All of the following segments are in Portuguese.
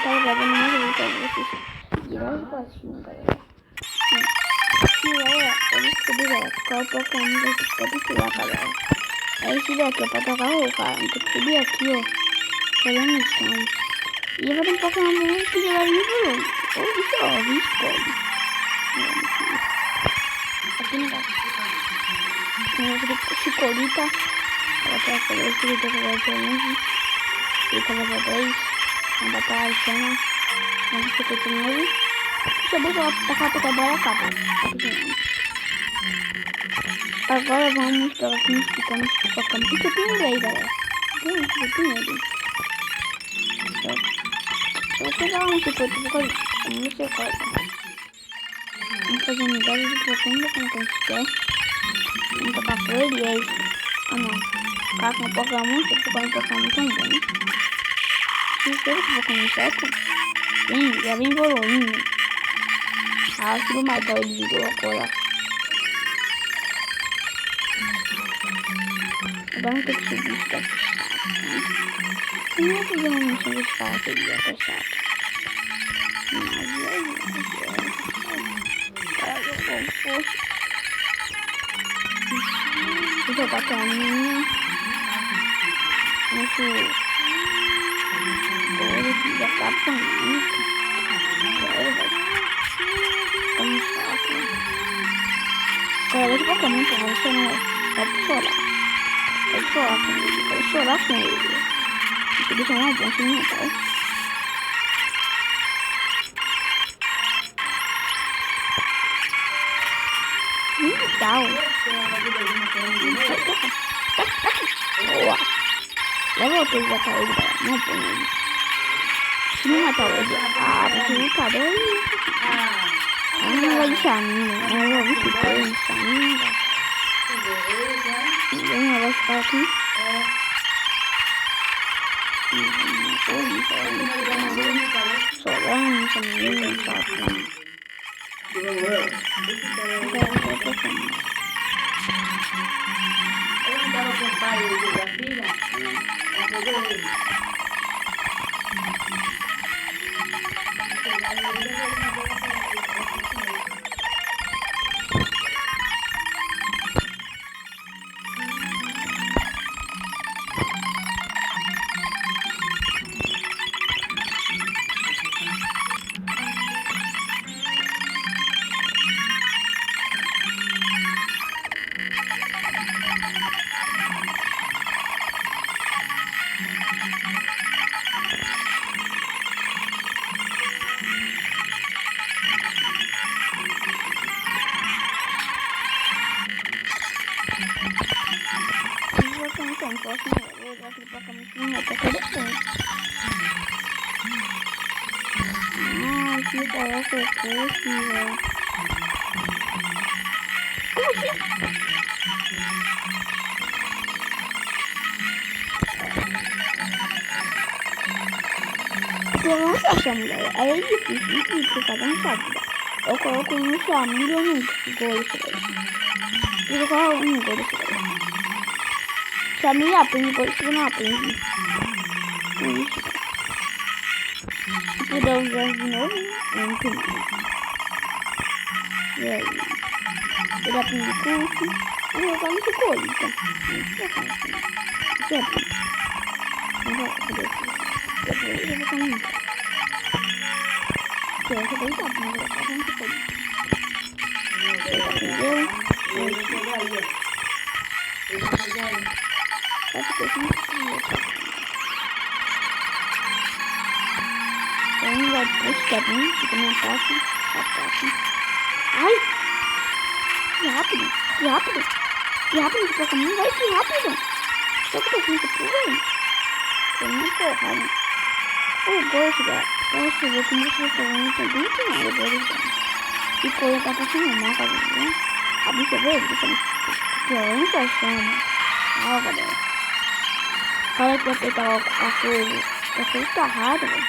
tava gravando mais vídeo pra vocês. Direto pra cima, galera. E galera, eu descobri, galera, qual Pokémon que eu tenho que tirar, galera. É esse daqui, é pra tocar o cara. Tem que subir aqui, ó. Olha no chão. E vai ter um Pokémon que já vai vir por hoje. Ou isso, ó, escolhe. Aqui no gato. Tem outro Chicorita. Ela tá falando que ele tá falando pra mim. Ele tá level 10. Anda pra chama. Vamos ter que ter novo. Deixa eu ver pra cá pra bola capa. Agora vamos para o que nos ficamos focando. Porque tem ele aí, galera. Tem ele. Eu vou pegar um chicote. Vamos ver qual. Vamos fazer unidade de Pokémon como a gente quer. Vamos tocar com ele e é isso. Ah não. Ficar com o Pokémon, se for com o Pokémon tão bom. Se for com o Pokémon certo, sim, já vem evoluindo. Ah, acho que não matar ele de agora. Agora não tem que subir isso daqui. Não é fazer uma missão de escala que ele ia ter chato. Vou jogar com a minha. Nosso olho já tá bonito. Como chato. Agora esse Pokémon pra você não é. Pode chorar. Pode chorar com ele. Pode chorar com ele. Isso deixa uma boa assim, tá? Tchau. Boa. Já voltei a matar ele, galera. Não põe ele. Se não matar ele, você não tá doido. Não vai deixar a minha. Eu vou ver se tem essa minha. Ninguém vai ficar aqui. Solano, essa menina, sabe? Eu andava com o pai e a filha, ela pegou ele. Que parece o curso, velho. Eu não sei achar mulher. Aí é difícil, porque cada um sabe. Eu coloco no família ou no gol. Eu coloco no gol. Família aprende, por isso não aprende. Por isso. Se puder usar de novo, não tem mais. E aí? Ele aprende o curso. Eu vou colocar no gol, então. Isso é bom. Eu vou fazer isso. Depois eu vou colocar. Eu vou deitar, mas eu vou fazer um pouco. Você aprendeu? Pode ter que então, vai depois que é bom, fica mais fácil. Ai! Que rápido! Que Pokémon vai que rápido! Só que eu tô muito puro. Tô muito porrada. Eu gosto, galera. Eu ver como você tá vendo também que não, eu gosto. E coisa tá passando mal, tá vendo? A bicha verde, que tá violência chama. Ó, galera. Fala que vai pegar a fogo. A fogo tá errado, velho.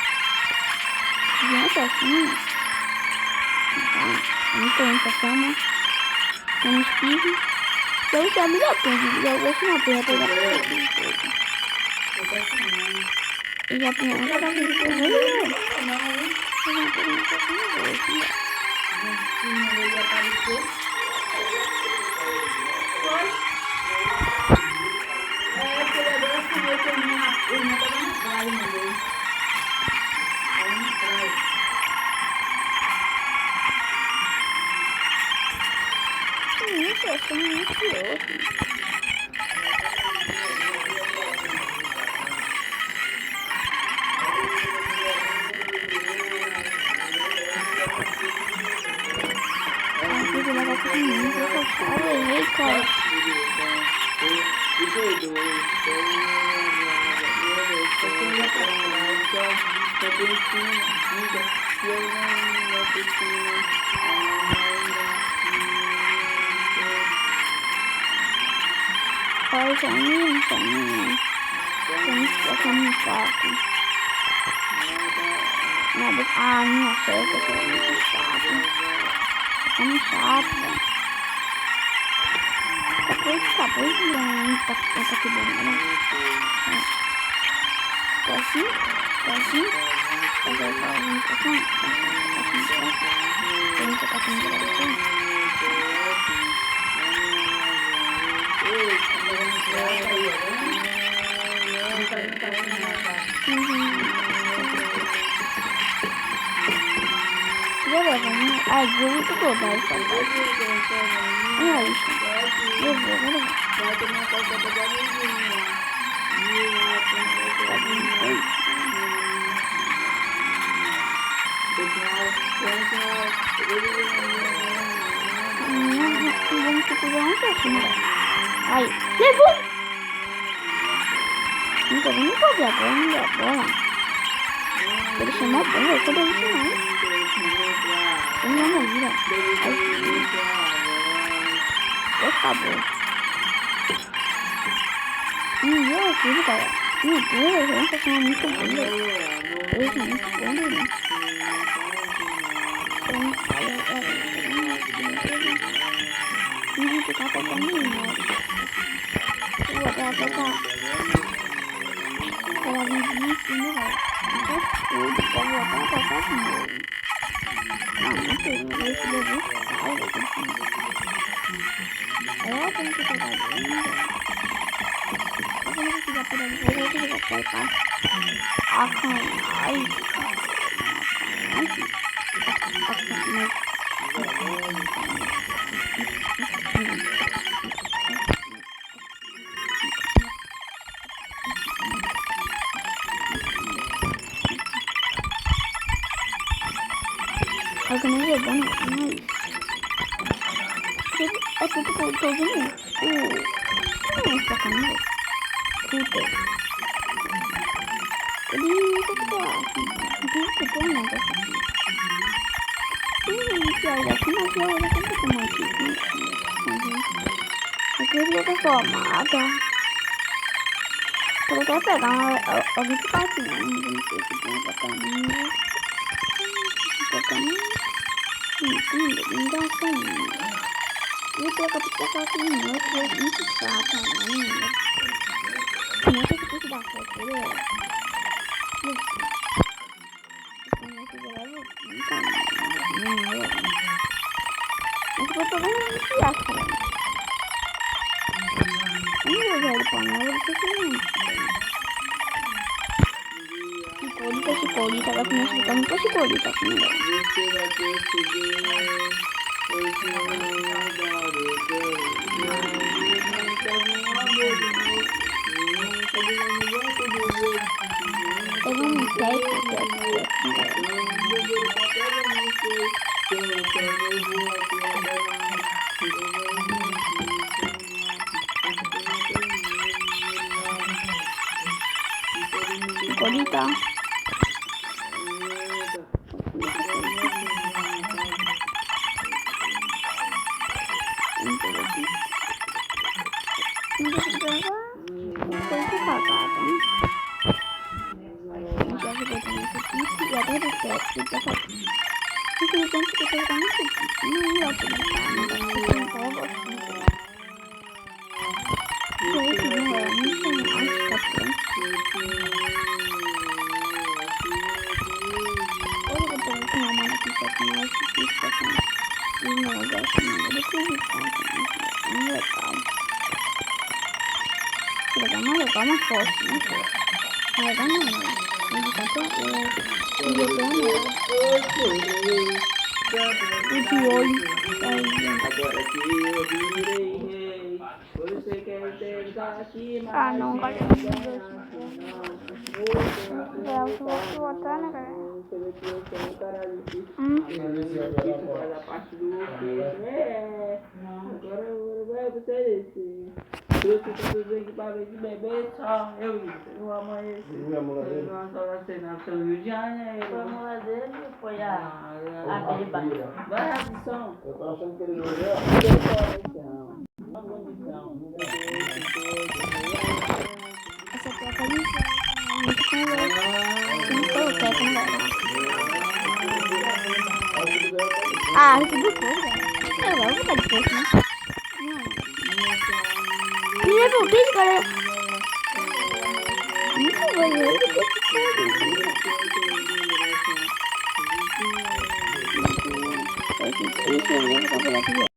Violência assim. Tá. Violência chama. Tem um espirro. Então isso é a melhor coisa. Eu gosto de uma coisa pra pegar fogo. E já tem uma coisa. Ele apareceu. Foi. Porque ele agora sumiu que ele não estava na praia, meu Deus. Estava na praia. Isso, eu sou muito curioso. Errei, cara. Olha, caminho. Vamos colocar no quarto. Nada. Ah, não acerta, isso é muito chato. Tá muito chato, velho. Acabou de virar um tá aqui dentro, né? Tá assim. Agora eu falo um pra cá. Vamos botar aqui no telefone. Beleza, né? Ai, vou muito gordar essa parte. Olha isso. Eu vou, Vai ter uma coisa pra dar vamos procurar um pouquinho. Aí, levou! Não tô vendo fazer agora, não dá bola. Ele chamou a bomba, cadê o final? Ele não vira. Aí, acabou. Meu Deus, cara. Meu Deus, eu não tô sendo muito bom. Eu sou muito bom, né? Não ficar tocando nenhuma. Eu vou pegar. Ela vem de cima, velho. Então, tudo. Pra voltar a tocar de novo. Não sei. Não sei se eu vou ficar. Eu vou continuar. Eu tenho que pegar ainda. Eu vou pegar por ali. Eu vou pegar. Ai. Eu não vou bom, mas é tudo que eu tô vendo. Não é essa câmera. Puta. Ele tá aqui lá. Puta, tô não, tá aqui. Olha aqui, mas eu já tô com uma aqui. Aqui eu vou transformada. Eu vou até pegar alguém que tá aqui, né? Não sei se tem essa caminho. Não dá caminho. E eu tenho que pegar aqui no outro, que é muito chato, né? Não tem que dar certo, né? Mas eu vou pegar um fiasco, né? Eu não vou ver ele pra nada, eu sei que não. Chicolita, vai começar a ficar muito chicolita aqui, né? Pegou um teco, chicolita. Mas forte, né? Mas vai não. Ele tá tão... E eu tô o de olho. Agora que eu virei rei, você quer tentar aqui, Ah, não, mas cara. Eu vou botar, né, cara? você vê que eu sou um cara difícil, faz a parte do ofício. Agora vai você descer. Trouxe todos os equipamentos de bebê, só eu e o amanhecer. Nós horas cenar pelo Rio de Janeiro. Foi a mula dele ou foi a biba? Vai a missão. Eu tava achando que ele não ia. Uma condição. Essa aqui é a condição. Não foi o teto, não vai. Ah, isso do fogo, velho. Eu vou botar de fogo, né? Primeiro voltei, cara. Nunca vou ver. Isso é mesmo que eu vou falar.